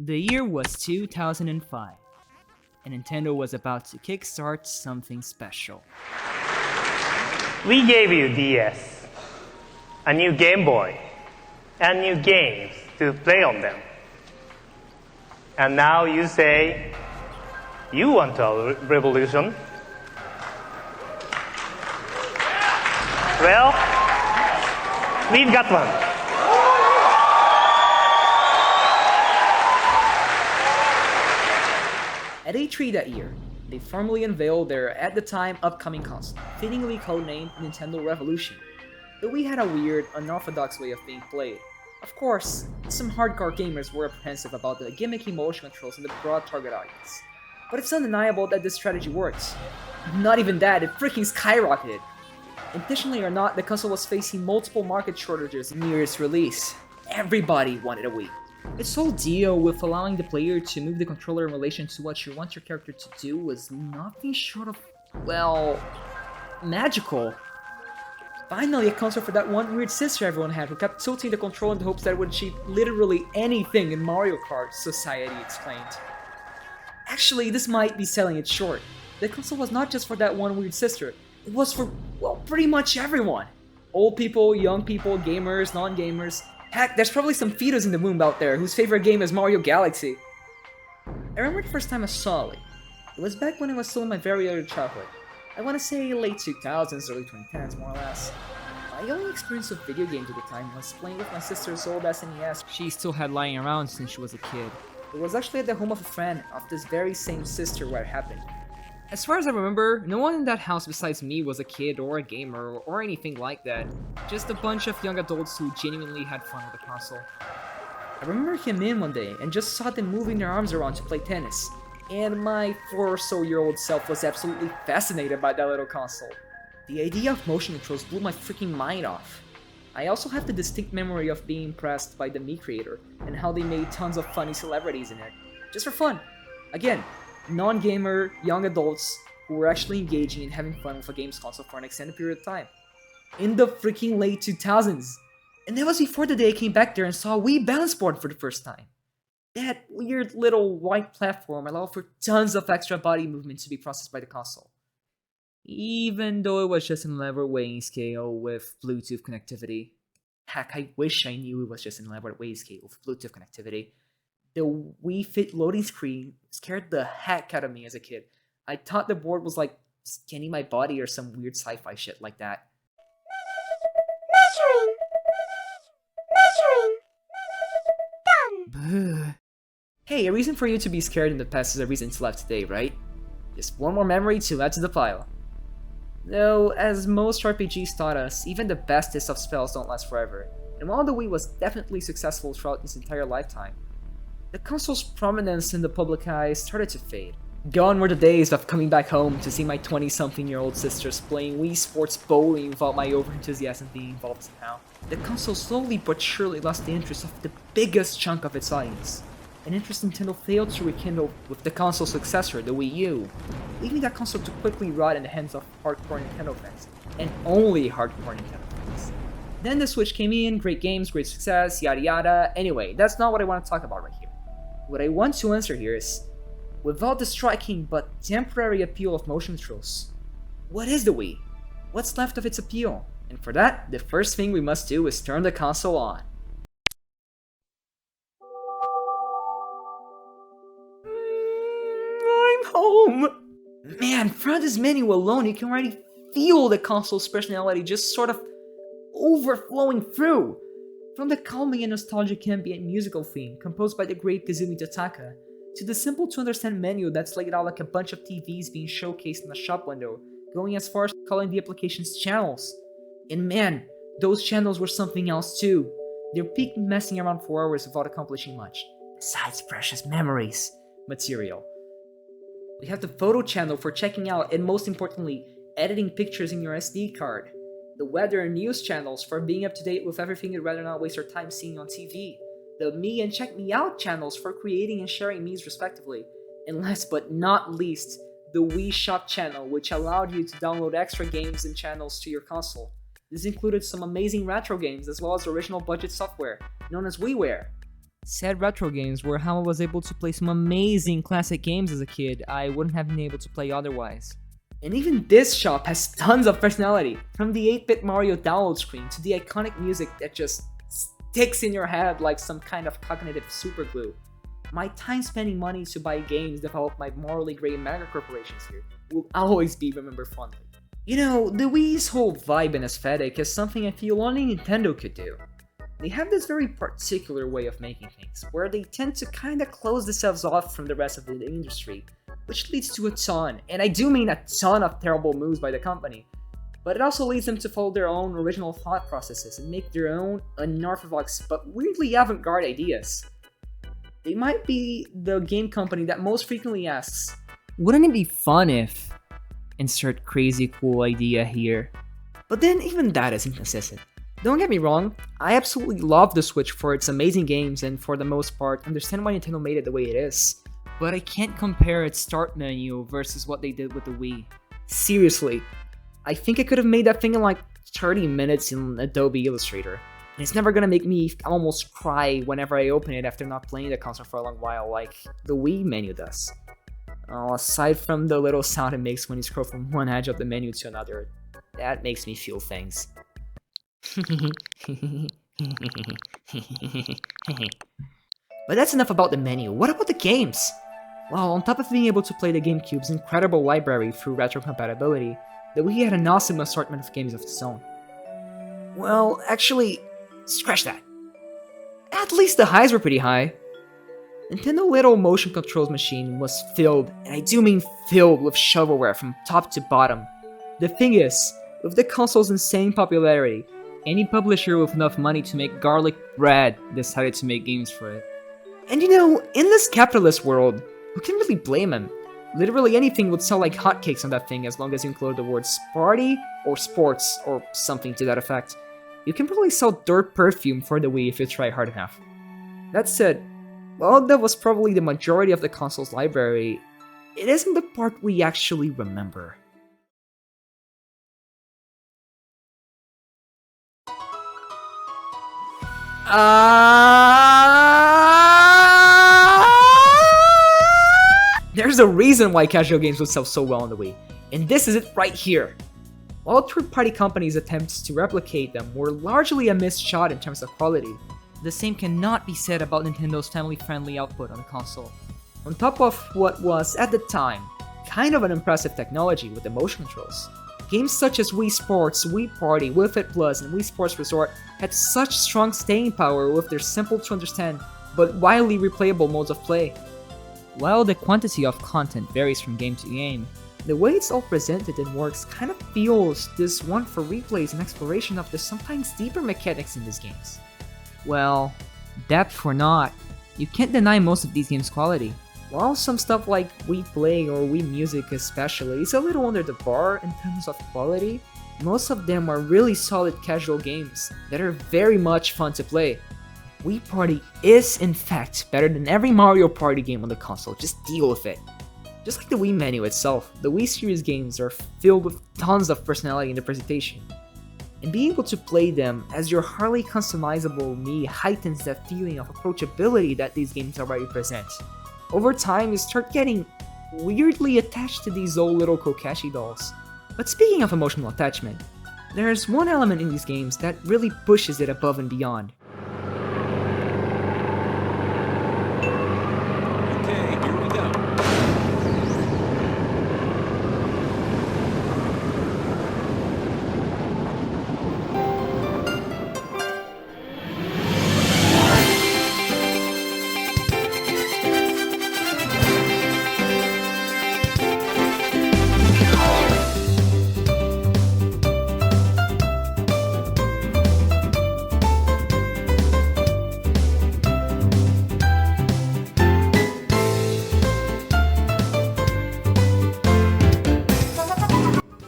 The year was 2005, and Nintendo was about to kickstart something special. We gave you DS, a new Game Boy, and new games to play on them. And now you say, you want a revolution? Well, we've got one. At E3 that year, they formally unveiled their, at the time, upcoming console, fittingly codenamed Nintendo Revolution. The Wii had a weird, unorthodox way of being played. Of course, some hardcore gamers were apprehensive about the gimmicky motion controls and the broad target audience. But it's undeniable that this strategy works. Not even that, it freaking skyrocketed! Intentionally or not, the console was facing multiple market shortages near its release. Everybody wanted a Wii. Its whole deal with allowing the player to move the controller in relation to what you want your character to do was nothing short of, well, magical. Finally, a console for that one weird sister everyone had who kept tilting the controller in the hopes that it would achieve literally anything in Mario Kart, society explained. Actually, this might be selling it short. The console was not just for that one weird sister, it was for, well, pretty much everyone. Old people, young people, gamers, non-gamers. Heck, there's probably some fetos in the womb out there whose favorite game is Mario Galaxy. I remember the first time I saw it. It was back when I was still in my very early childhood. I want to say late 2000s, early 2010s, more or less. My only experience with video games at the time was playing with my sister's old SNES she still had lying around since she was a kid. It was actually at the home of a friend of this very same sister where it happened. As far as I remember, no one in that house besides me was a kid or a gamer or anything like that. Just a bunch of young adults who genuinely had fun with the console. I remember him in one day and just saw them moving their arms around to play tennis. And my 4 or so year old self was absolutely fascinated by that little console. The idea of motion controls blew my freaking mind off. I also have the distinct memory of being impressed by the Mii creator and how they made tons of funny celebrities in it. Just for fun. Again, non-gamer, young adults who were actually engaging and having fun with a games console for an extended period of time. In the freaking late 2000s. And that was before the day I came back there and saw a Wii balance board for the first time. That weird little white platform allowed for tons of extra body movement to be processed by the console. Even though it was just an elaborate weighing scale with Bluetooth connectivity. Heck, I wish I knew it was just an elaborate weighing scale with Bluetooth connectivity. The Wii Fit loading screen scared the heck out of me as a kid. I thought the board was like scanning my body or some weird sci-fi shit like that. Measuring. Hey, a reason for you to be scared in the past is a reason to laugh today, right? Just one more memory to add to the pile. Though, as most RPGs taught us, even the bestest of spells don't last forever, and while the Wii was definitely successful throughout its entire lifetime, the console's prominence in the public eye started to fade. Gone were the days of coming back home to see my 20-something-year-old sisters playing Wii Sports Bowling without my over-enthusiasm being involved somehow. The console slowly but surely lost the interest of the biggest chunk of its audience, an interest Nintendo failed to rekindle with the console's successor, the Wii U, leaving that console to quickly rot in the hands of hardcore Nintendo fans, and only hardcore Nintendo fans. Then the Switch came in, great games, great success, yada yada. Anyway, that's not what I want to talk about right here. What I want to answer here is, without the striking but temporary appeal of motion controls, what is the Wii? What's left of its appeal? And for that, the first thing we must do is turn the console on. I'm home! Man, from this menu alone, you can already feel the console's personality just sort of overflowing through. From the calming and nostalgic ambient musical theme composed by the great Kazumi Totaka, to the simple to understand menu that's laid out like a bunch of TVs being showcased in a shop window, going as far as calling the application's channels. And man, those channels were something else too. They peaked messing around for hours without accomplishing much, besides precious memories material. We have the photo channel for checking out and most importantly, editing pictures in your SD card. The weather and news channels for being up to date with everything you'd rather not waste your time seeing on TV. The Me and Check Me Out channels for creating and sharing memes respectively. And last but not least, the Wii Shop channel, which allowed you to download extra games and channels to your console. This included some amazing retro games as well as original budget software, known as WiiWare. Said retro games were how I was able to play some amazing classic games as a kid I wouldn't have been able to play otherwise. And even this shop has tons of personality, from the 8-bit Mario download screen to the iconic music that just sticks in your head like some kind of cognitive superglue. My time spending money to buy games developed by morally gray mega corporations here will always be remembered fondly. You know, the Wii's whole vibe and aesthetic is something I feel only Nintendo could do. They have this very particular way of making things, where they tend to kinda close themselves off from the rest of the industry, which leads to a ton, and I do mean a ton of terrible moves by the company, but it also leads them to follow their own original thought processes and make their own unorthodox but weirdly avant-garde ideas. They might be the game company that most frequently asks, wouldn't it be fun if... insert crazy cool idea here. But then even that is inconsistent. Don't get me wrong, I absolutely love the Switch for its amazing games and for the most part understand why Nintendo made it the way it is. But I can't compare its start menu versus what they did with the Wii. Seriously, I think I could have made that thing in like 30 minutes in Adobe Illustrator. And it's never gonna make me almost cry whenever I open it after not playing the console for a long while like the Wii menu does. Aside from the little sound it makes when you scroll from one edge of the menu to another, that makes me feel things. But that's enough about the menu. What about the games? Well, on top of being able to play the GameCube's incredible library through retrocompatibility, the Wii had an awesome assortment of games of its own. Well, actually, scratch that. At least the highs were pretty high. Nintendo Little Motion Controls machine was filled, and I do mean filled, with shovelware from top to bottom. The thing is, with the console's insane popularity, any publisher with enough money to make garlic bread decided to make games for it. And you know, in this capitalist world, who can really blame him? Literally anything would sell like hotcakes on that thing as long as you include the words party or sports or something to that effect. You can probably sell dirt perfume for the Wii if you try hard enough. That said, while that was probably the majority of the console's library, it isn't the part we actually remember. There's a reason why casual games would sell so well on the Wii, and this is it right here. While third-party companies' attempts to replicate them were largely a missed shot in terms of quality, the same cannot be said about Nintendo's family-friendly output on the console. On top of what was, at the time, kind of an impressive technology with the motion controls, games such as Wii Sports, Wii Party, Wii Fit Plus, and Wii Sports Resort had such strong staying power with their simple-to-understand but widely replayable modes of play. While the quantity of content varies from game to game, the way it's all presented and works kind of feels this one for replays and exploration of the sometimes deeper mechanics in these games. Well, depth or not, you can't deny most of these games' quality. While some stuff like Wii Play or Wii Music especially is a little under the bar in terms of quality, most of them are really solid casual games that are very much fun to play. Wii Party is in fact better than every Mario Party game on the console, just deal with it. Just like the Wii menu itself, the Wii series games are filled with tons of personality in the presentation. And being able to play them as your highly customizable Mii heightens that feeling of approachability that these games already present. Over time, you start getting weirdly attached to these old little Kokeshi dolls. But speaking of emotional attachment, there's one element in these games that really pushes it above and beyond. Okay, here we go.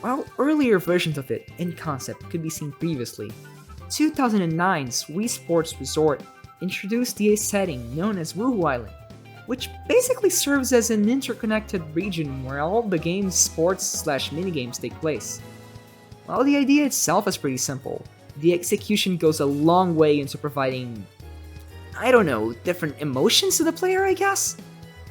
While earlier versions of it, in concept, could be seen previously, 2009's Wii Sports Resort introduced the setting known as Wuhu Island, which basically serves as an interconnected region where all the game's sports/minigames take place. While the idea itself is pretty simple, the execution goes a long way into providing, I don't know, different emotions to the player, I guess?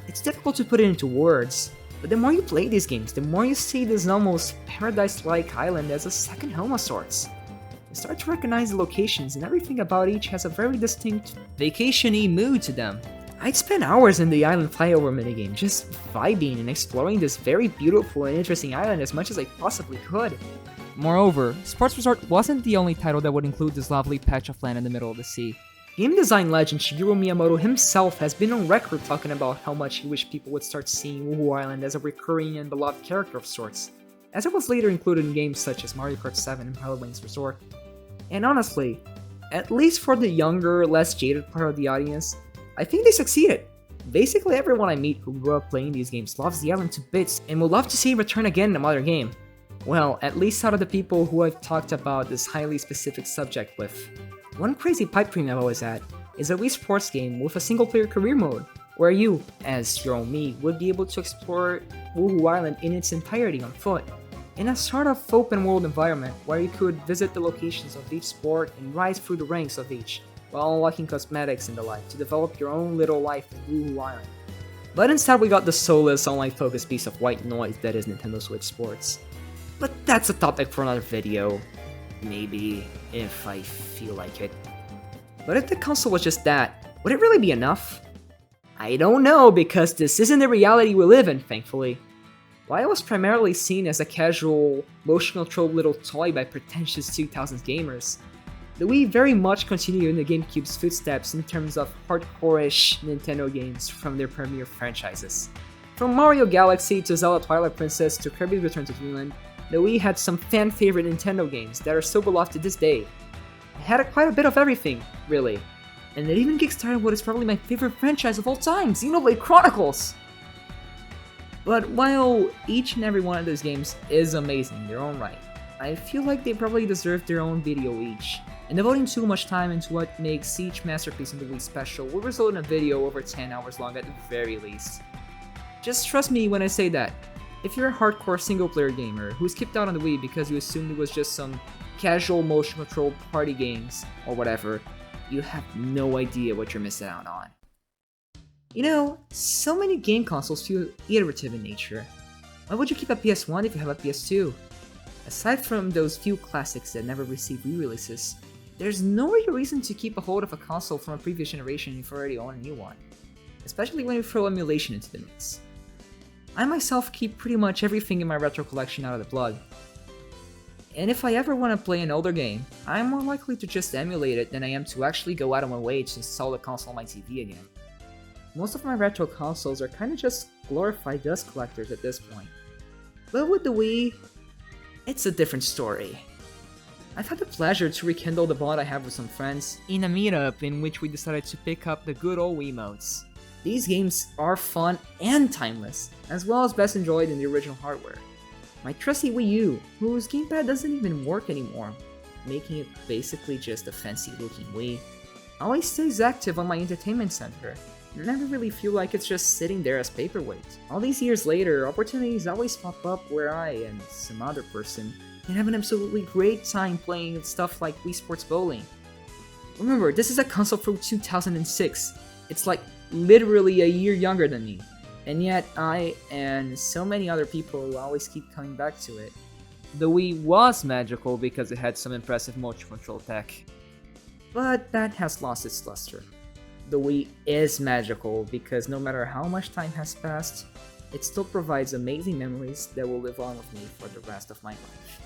It's difficult to put it into words, but the more you play these games, the more you see this almost paradise-like island as a second home of sorts. You start to recognize the locations, and everything about each has a very distinct vacation-y mood to them. I'd spend hours in the island flyover minigame, just vibing and exploring this very beautiful and interesting island as much as I possibly could. Moreover, Sports Resort wasn't the only title that would include this lovely patch of land in the middle of the sea. Game design legend Shigeru Miyamoto himself has been on record talking about how much he wished people would start seeing Woohoo Island as a recurring and beloved character of sorts, as it was later included in games such as Mario Kart 7 and Pilot Wings Resort. And honestly, at least for the younger, less jaded part of the audience, I think they succeeded. Basically everyone I meet who grew up playing these games loves the island to bits and would love to see it return again in a modern game. Well, at least out of the people who I've talked about this highly specific subject with. One crazy pipe dream I've always had is a Wii Sports game with a single-player career mode, where you, as your own me, would be able to explore Woohoo Island in its entirety on foot, in a sort of open-world environment where you could visit the locations of each sport and rise through the ranks of each, while unlocking cosmetics and the like to develop your own little life in Woohoo Island. But instead we got the soulless, online-focused piece of white noise that is Nintendo Switch Sports. But that's a topic for another video. Maybe, if I feel like it. But if the console was just that, would it really be enough? I don't know, because this isn't the reality we live in, thankfully. While it was primarily seen as a casual, motion-controlled little toy by pretentious 2000s gamers, the Wii very much continued in the GameCube's footsteps in terms of hardcore-ish Nintendo games from their premier franchises. From Mario Galaxy to Zelda Twilight Princess to Kirby's Return to Dreamland, the Wii had some fan-favorite Nintendo games that are still beloved to this day. It had quite a bit of everything, really. And it even kickstarted what is probably my favorite franchise of all time, Xenoblade Chronicles! But while each and every one of those games is amazing in their own right, I feel like they probably deserve their own video each, and devoting too much time into what makes each masterpiece in the Wii special will result in a video over 10 hours long at the very least. Just trust me when I say that. If you're a hardcore single-player gamer who skipped out on the Wii because you assumed it was just some casual motion-controlled party games or whatever, you have no idea what you're missing out on. You know, so many game consoles feel iterative in nature. Why would you keep a PS1 if you have a PS2? Aside from those few classics that never received re-releases, there's no real reason to keep a hold of a console from a previous generation if you already own a new one, especially when you throw emulation into the mix. I myself keep pretty much everything in my retro collection out of the plug. And if I ever want to play an older game, I'm more likely to just emulate it than I am to actually go out of my way to install the console on my TV again. Most of my retro consoles are kinda just glorified dust collectors at this point. But with the Wii, it's a different story. I've had the pleasure to rekindle the bond I have with some friends in a meetup in which we decided to pick up the good old Wii modes. These games are fun and timeless, as well as best enjoyed in the original hardware. My trusty Wii U, whose gamepad doesn't even work anymore, making it basically just a fancy looking Wii, always stays active on my entertainment center, and I never really feel like it's just sitting there as paperweight. All these years later, opportunities always pop up where I and some other person can have an absolutely great time playing stuff like Wii Sports Bowling. Remember, this is a console from 2006. It's like literally a year younger than me, and yet I and so many other people always keep coming back to it. The Wii was magical because it had some impressive motion control tech, but that has lost its luster. The Wii is magical because no matter how much time has passed, it still provides amazing memories that will live on with me for the rest of my life.